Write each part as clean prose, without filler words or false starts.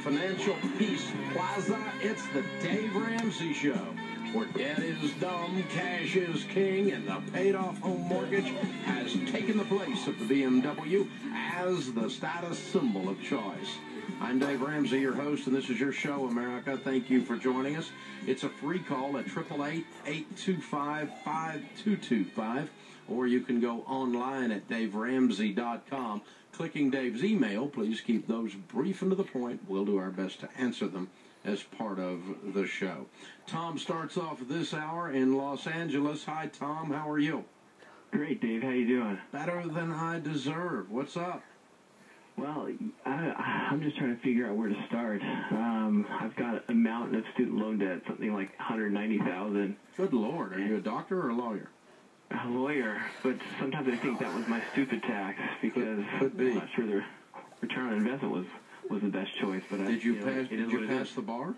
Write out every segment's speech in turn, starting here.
Financial Peace Plaza, it's the Dave Ramsey Show, where debt is dumb, cash is king, and the paid-off home mortgage has taken the place of the BMW as the status symbol of choice. I'm Dave Ramsey, your host, and this is your show, America. Thank you for joining us. It's a free call at 888-825-5225, or you can go online at daveramsey.com. Clicking Dave's email, please keep those brief and to the point. We'll do our best to answer them as part of the show. Tom starts off this hour in Los Angeles. Hi, Tom. How are you? Great, Dave. How you doing? Better than I deserve. What's up? Well, I'm just trying to figure out where to start. I've got a mountain of student loan debt, something like $190,000. Good Lord. Are you a doctor or a lawyer? A lawyer, but sometimes I think that was my stupid tax because Could be. I'm not sure the return on investment was the best choice. But did you pass the bar?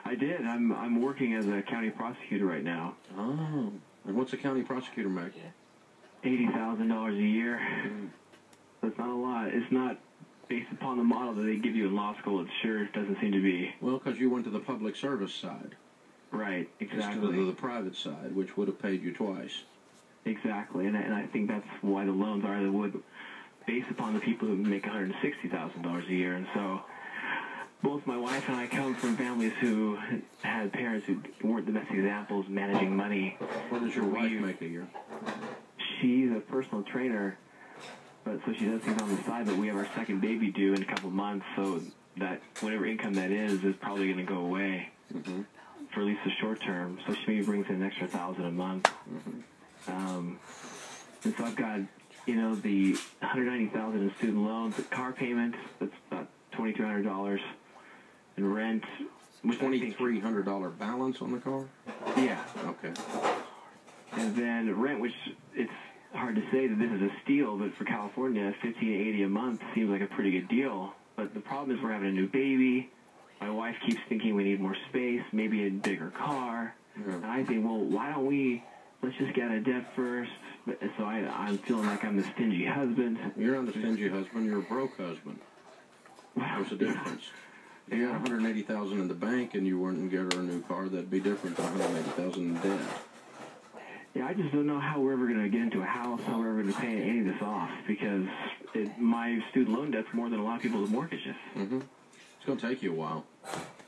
I did. I'm working as a county prosecutor right now. Oh, and what's a county prosecutor make? $80,000 a year. That's not a lot. It's not based upon the model that they give you in law school. It sure doesn't seem to be. Well, because you went to the public service side. Right, exactly. Instead of the private side, which would have paid you twice. Exactly, and I think that's why the loans are. They would, based upon the people who make $160,000 a year. And so both my wife and I come from families who had parents who weren't the best examples managing money. What does your wife make a year? She's a personal trainer, but so she does things on the side, but we have our second baby due in a couple of months, so that whatever income that is probably going to go away for at least the short term. So she maybe brings in an extra $1,000 a month. And so I've got, the $190,000 in student loans, the car payment, that's about $2,200, and rent. $2,300 balance on the car? Yeah. Okay. And then rent, which it's hard to say that this is a steal, but for California, $1,580 a month seems like a pretty good deal. But the problem is we're having a new baby. My wife keeps thinking we need more space, maybe a bigger car. Yeah. And I think, well, why don't let's just get out of debt first. So I'm feeling like I'm the stingy husband. You're not the stingy husband. You're a broke husband. There's a difference. If you had $180,000 in the bank and you weren't going to get her a new car, that'd be different than $180,000 in debt. Yeah, I just don't know how we're ever going to get into a house, how we're ever going to pay any of this off, because my student loan debt's more than a lot of people's mortgages. It's going to take you a while.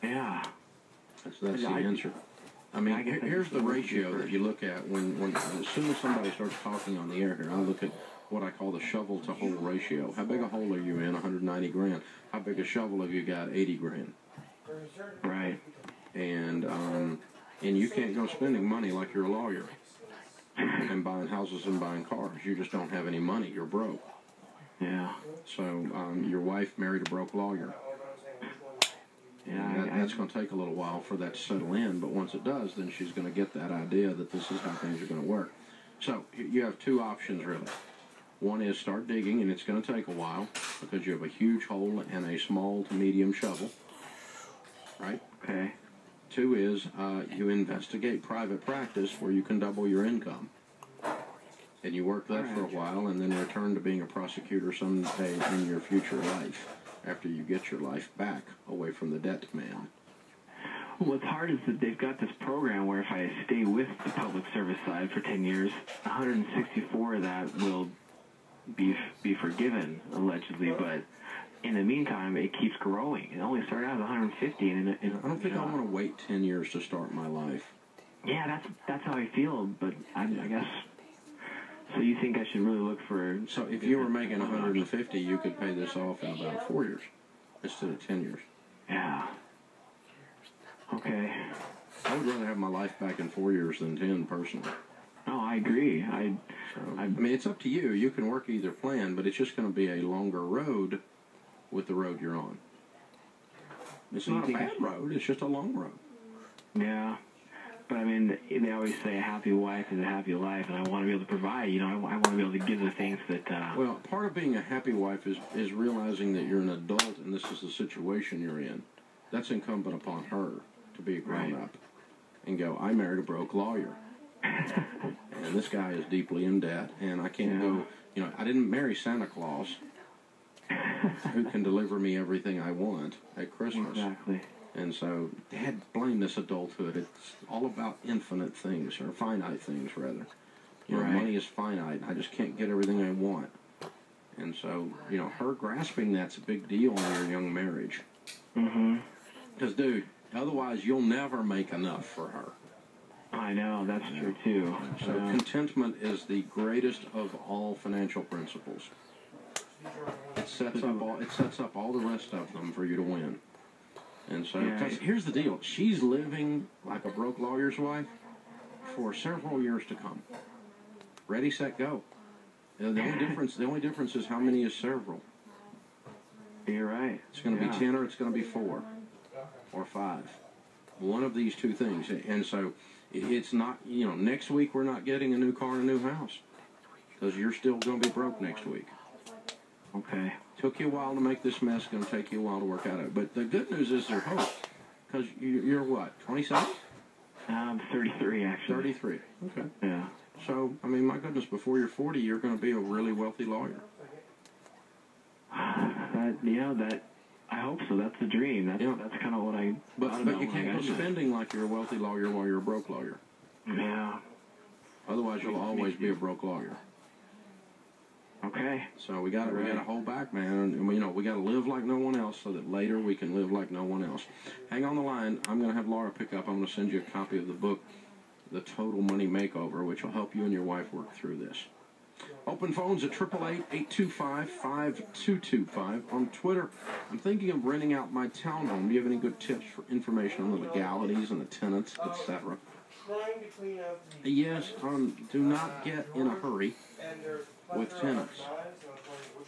Yeah. That's the answer. I mean, here's the ratio that you look at when as soon as somebody starts talking on the air here, I look at what I call the shovel to hole ratio. How big a hole are you in? 190 grand. How big a shovel have you got? 80 grand. Right. And you can't go spending money like you're a lawyer and buying houses and buying cars. You just don't have any money. You're broke. Yeah. So your wife married a broke lawyer. Yeah, that's going to take a little while for that to settle in, but once it does, then she's going to get that idea that this is how things are going to work. So you have two options, really. One is start digging, and it's going to take a while because you have a huge hole and a small to medium shovel, right? Okay. Two is you investigate private practice where you can double your income. And you work that for a while and then return to being a prosecutor someday in your future life, after you get your life back away from the debt man. Well, what's hard is that they've got this program where if I stay with the public service side for 10 years, 164 of that will be forgiven, allegedly, but in the meantime, it keeps growing. It only started out as 150. And I don't think I want to wait 10 years to start my life. Yeah, that's how I feel, but I guess... So you think I should really look for... So if you were making 150, you could pay this off in about 4 years instead of 10 years. Yeah. Okay. would rather have my life back in 4 years than 10, personally. Oh, I agree. I mean, it's up to you. You can work either plan, but it's just going to be a longer road with the road you're on. It's not a bad road. It's just a long road. Yeah. But, I mean, they always say a happy wife is a happy life, and I want to be able to provide. You know, I want to be able to give the things that... Well, part of being a happy wife is realizing that you're an adult and this is the situation you're in. That's incumbent upon her to be a grown-up and go, I married a broke lawyer. And this guy is deeply in debt, and I can't go... You know, I didn't marry Santa Claus, who can deliver me everything I want at Christmas. Exactly. And so, Dad, blame this adulthood. It's all about infinite things, or finite things, rather. You know, money is finite. I just can't get everything I want. And so, you know, her grasping that's a big deal in your young marriage. Mm-hmm. Because, dude, otherwise you'll never make enough for her. I know, that's true, too. So contentment is the greatest of all financial principles. It sets up all the rest of them for you to win. And so, because here's the deal. She's living like a broke lawyer's wife for several years to come. Ready, set, go. The only difference is how many is several. You're right. It's going to be 10 or it's going to be 4 or 5. One of these two things. And so it's not, you know, next week we're not getting a new car and a new house because you're still going to be broke next week. Okay. Took you a while to make this mess. Going to take you a while to work out of it. But the good news is there's hope. Because you're what, 27? I'm 33, actually. 33. Okay. Yeah. So, I mean, my goodness, before you're 40, you're going to be a really wealthy lawyer. I hope so. That's the dream. That's kind of what I... But you can't go spending like you're a wealthy lawyer while you're a broke lawyer. Yeah. Otherwise, you'll always be a broke lawyer. Okay. So we got to hold back, man, and you know we got to live like no one else, so that later we can live like no one else. Hang on the line. I'm going to have Laura pick up. I'm going to send you a copy of the book, The Total Money Makeover, which will help you and your wife work through this. Open phones at 888-825-5225. On Twitter, I'm thinking of renting out my townhome. Do you have any good tips for information on the legalities and the tenants, etc.? Yes, do not get in a hurry with tenants.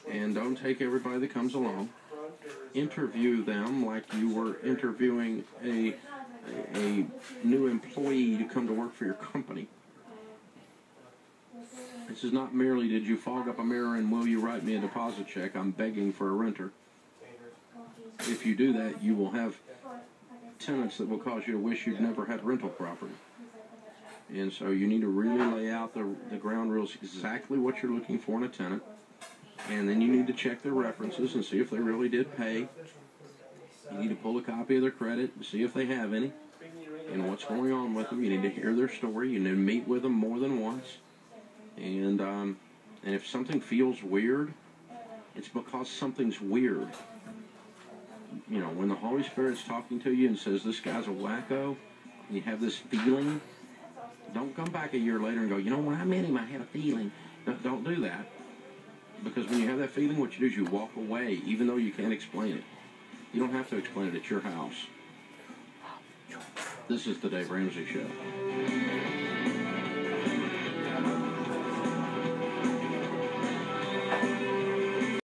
And don't take everybody that comes along. Interview them like you were interviewing a new employee to come to work for your company. This is not merely, did you fog up a mirror and will you write me a deposit check? I'm begging for a renter. If you do that, you will have tenants that will cause you to wish you'd never had rental property. And so you need to really lay out the ground rules, exactly what you're looking for in a tenant. And then you need to check their references and see if they really did pay. You need to pull a copy of their credit and see if they have any and what's going on with them. You need to hear their story. You need to meet with them more than once. And if something feels weird, it's because something's weird. You know, when the Holy Spirit's talking to you and says, this guy's a wacko, and you have this feeling, don't come back a year later and go, you know, when I met him, I had a feeling. Don't do that. Because when you have that feeling, what you do is you walk away, even though you can't explain it. You don't have to explain it at your house. This is the Dave Ramsey Show.